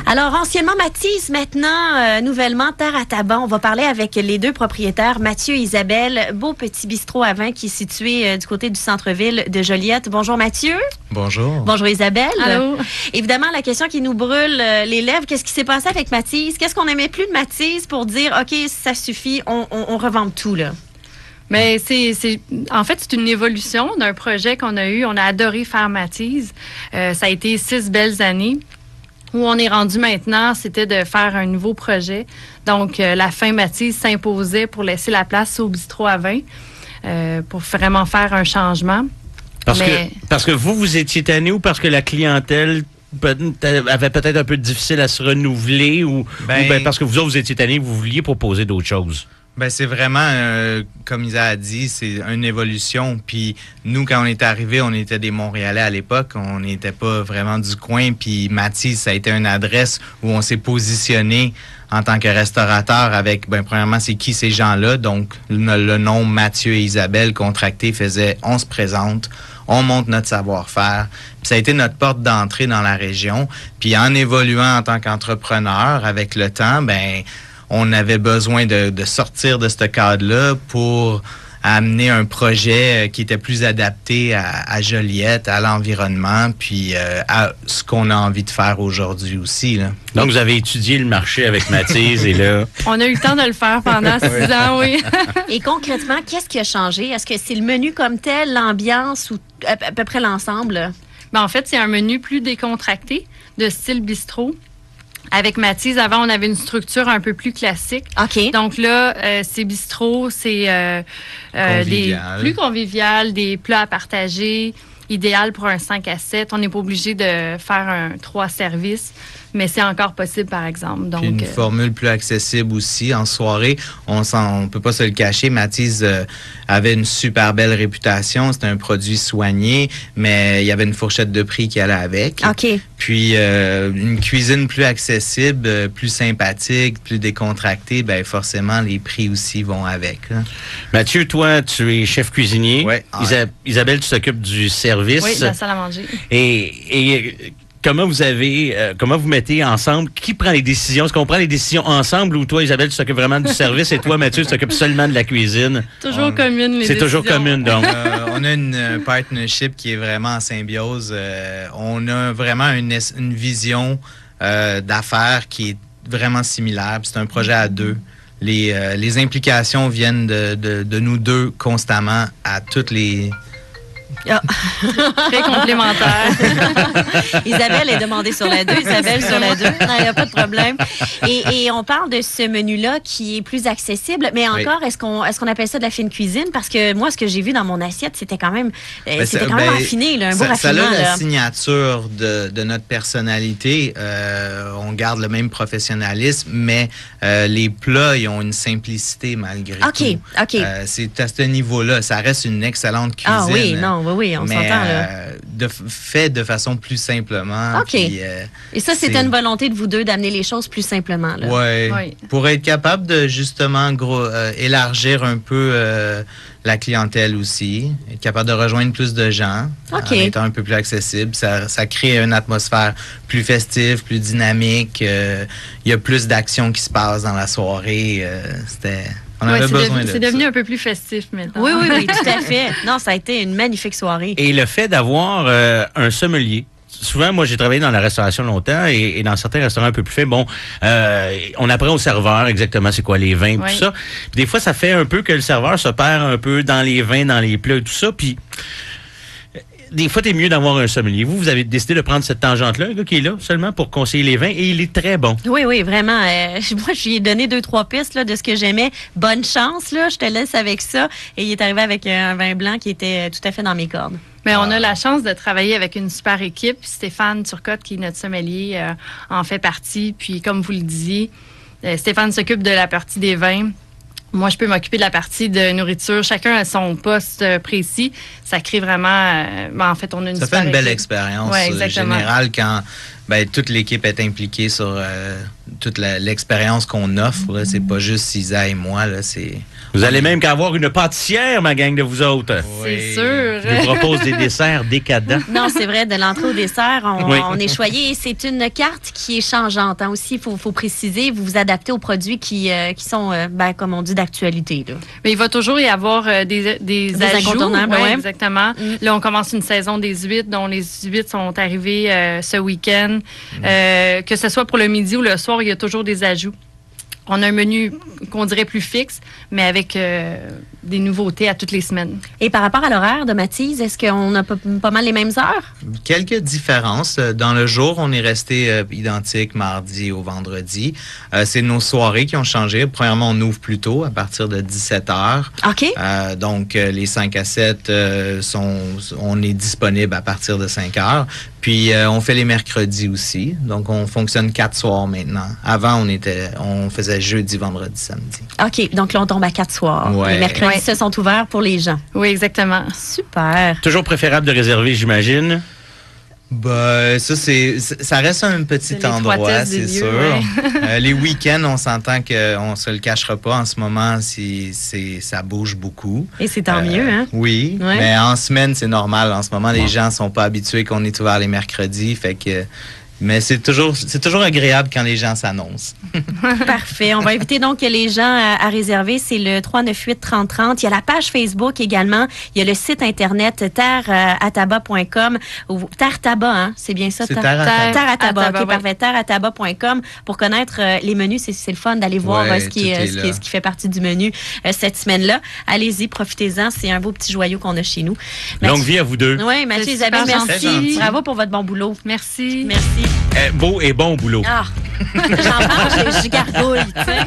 Alors, anciennement Mathis, maintenant, nouvellement Terre à Tabac. On va parler avec les deux propriétaires, Mathieu et Isabelle. Beau petit bistrot à vin qui est situé du côté du centre-ville de Joliette. Bonjour Mathieu. Bonjour. Bonjour Isabelle. Allô. Évidemment, la question qui nous brûle les lèvres, qu'est-ce qui s'est passé avec Mathis? Qu'est-ce qu'on n'aimait plus de Mathis pour dire, OK, ça suffit, on revend tout, là? Mais en fait, c'est une évolution d'un projet qu'on a eu. On a adoré faire Mathis. Ça a été 6 belles années. Où on est rendu maintenant, c'était de faire un nouveau projet. Donc, la fin Mathis s'imposait pour laisser la place au bistrot à vin, pour vraiment faire un changement. Parce que vous étiez tanné ou parce que la clientèle avait peut-être un peu difficile à se renouveler ou parce que vous autres, vous étiez tanné, vous vouliez proposer d'autres choses? Ben c'est vraiment, comme Isa a dit, c'est une évolution. Puis nous, quand on est arrivés, on était des Montréalais à l'époque. On n'était pas vraiment du coin. Puis Mathis, ça a été une adresse où on s'est positionné en tant que restaurateur avec, premièrement, c'est qui ces gens-là? Donc, le nom Mathieu et Isabelle contracté faisait, on se présente, on montre notre savoir-faire. Puis ça a été notre porte d'entrée dans la région. Puis en évoluant en tant qu'entrepreneur avec le temps, on avait besoin de sortir de ce cadre-là pour amener un projet qui était plus adapté à Joliette, à l'environnement, puis à ce qu'on a envie de faire aujourd'hui aussi, là. Donc, vous avez étudié le marché avec Mathis et là... On a eu le temps de le faire pendant 6 ans, oui. Et concrètement, qu'est-ce qui a changé? Est-ce que c'est le menu comme tel, l'ambiance ou à peu près l'ensemble? En fait, c'est un menu plus décontracté, de style bistrot. Avec Mathis, avant, on avait une structure un peu plus classique. OK. Donc là, c'est bistrot, c'est plus convivial, des plats à partager, idéal pour un 5 à 7. On n'est pas obligé de faire un 3 services, mais c'est encore possible, par exemple. Donc, une formule plus accessible aussi. En soirée, on peut pas se le cacher. Mathis avait une super belle réputation. C'était un produit soigné, mais il y avait une fourchette de prix qui allait avec. OK. Puis, une cuisine plus accessible, plus sympathique, plus décontractée, forcément, les prix aussi vont avec, là. Mathieu, toi, tu es chef cuisinier. Ouais. Isabelle, tu t'occupes du service. Oui, de la salle à manger. Et comment vous mettez ensemble? Qui prend les décisions? Est-ce qu'on prend les décisions ensemble ou toi, Isabelle, tu t'occupes vraiment du service et toi, Mathieu, tu t'occupes seulement de la cuisine? Toujours commune, les décisions. C'est toujours commune, donc. On a une partnership qui est vraiment en symbiose. On a vraiment une vision d'affaires qui est vraiment similaire. C'est un projet à deux. Les implications viennent de nous deux constamment à toutes les... Très complémentaire. Isabelle est demandée sur la 2, Isabelle sur la 2. Non, il n'y a pas de problème. Et on parle de ce menu-là qui est plus accessible, mais encore, est-ce qu'on appelle ça de la fine cuisine? Parce que moi, ce que j'ai vu dans mon assiette, c'était quand même, raffiné, là, un beau raffinement. Ça a la signature de notre personnalité. On garde le même professionnalisme, mais les plats, ils ont une simplicité malgré tout. OK. C'est à ce niveau-là. Ça reste une excellente cuisine. Ah oui, non. Oui, on s'entend, là. Fait de façon plus simplement. OK. Puis, et ça, c'était une volonté de vous deux d'amener les choses plus simplement, là. Oui. Pour être capable de, justement, élargir un peu la clientèle aussi, être capable de rejoindre plus de gens en étant un peu plus accessible. Ça crée une atmosphère plus festive, plus dynamique. Il y a plus d'actions qui se passent dans la soirée. C'est devenu un peu plus festif maintenant. Oui, tout à fait. Non, ça a été une magnifique soirée. Et le fait d'avoir un sommelier. Souvent, moi, j'ai travaillé dans la restauration longtemps et dans certains restaurants un peu plus faits, on apprend au serveur exactement c'est quoi les vins, tout ça. Puis des fois, ça fait un peu que le serveur se perd un peu dans les vins, dans les plats et tout ça. Puis des fois, t'es mieux d'avoir un sommelier. Vous avez décidé de prendre cette tangente-là, le gars qui est là seulement pour conseiller les vins, et il est très bon. Oui, vraiment. Moi, je lui ai donné 2-3 pistes là, de ce que j'aimais. Bonne chance, là, je te laisse avec ça. Et il est arrivé avec un vin blanc qui était tout à fait dans mes cordes. Mais on a la chance de travailler avec une super équipe. Stéphane Turcotte, qui est notre sommelier, en fait partie. Puis, comme vous le disiez, Stéphane s'occupe de la partie des vins. Moi, je peux m'occuper de la partie de nourriture. Chacun a son poste précis. Ça crée vraiment... en fait, on a une Ça fait une belle expérience générale quand ben, toute l'équipe est impliquée sur toute l'expérience qu'on offre. Là. C'est pas juste Isa et moi. Là, vous allez même qu'avoir une pâtissière, ma gang de vous autres. C'est sûr. Je vous propose des desserts décadents. Non, c'est vrai, de l'entrée au dessert, on est choyé. Et c'est une carte qui est changeante. Hein, aussi, il faut préciser, vous vous adaptez aux produits qui sont, comme on dit, d'actualité. Là. Mais il va toujours y avoir des ajouts. Incontournables, ouais. Exactement. Là, on commence une saison des huîtres, dont les huîtres sont arrivées ce week-end. Que ce soit pour le midi ou le soir, il y a toujours des ajouts. On a un menu qu'on dirait plus fixe, mais avec des nouveautés à toutes les semaines. Et par rapport à l'horaire de Mathis, est-ce qu'on a pas mal les mêmes heures? Quelques différences. Dans le jour, on est resté identique mardi au vendredi. C'est nos soirées qui ont changé. Premièrement, on ouvre plus tôt, à partir de 17h. OK. Donc, les 5 à 7, on est disponible à partir de 5h. Puis, on fait les mercredis aussi. Donc, on fonctionne 4 soirs maintenant. Avant, on faisait jeudi, vendredi, samedi. OK. Donc, là, on tombe à 4 soirs. Ouais. Les mercredis se sont ouverts pour les gens. Oui, exactement. Super. Toujours préférable de réserver, j'imagine. Ben, ça reste un petit endroit, c'est sûr. Ouais. Les week-ends, on s'entend qu'on se le cachera pas en ce moment, ça bouge beaucoup. Et c'est tant mieux, hein? Oui, ouais. Mais en semaine, c'est normal. En ce moment, les gens sont pas habitués qu'on est ouvert les mercredis, fait que... Mais c'est toujours agréable quand les gens s'annoncent. Parfait. On va inviter donc les gens à réserver. C'est le 398-3030. Il y a la page Facebook également. Il y a le site Internet terreataba.com. Terre Tabac, hein? C'est bien ça? C'est Terre à Tabac. OK, parfait. Terreataba.com pour connaître les menus. C'est le fun d'aller voir ce qui fait partie du menu cette semaine-là. Allez-y, profitez-en. C'est un beau petit joyau qu'on a chez nous. Longue vie à vous deux. Oui, Mathieu, Isabelle, merci. Bravo pour votre bon boulot. Merci. Merci. Beau et bon boulot. Ah, j'en parle, je gargouille, tu sais.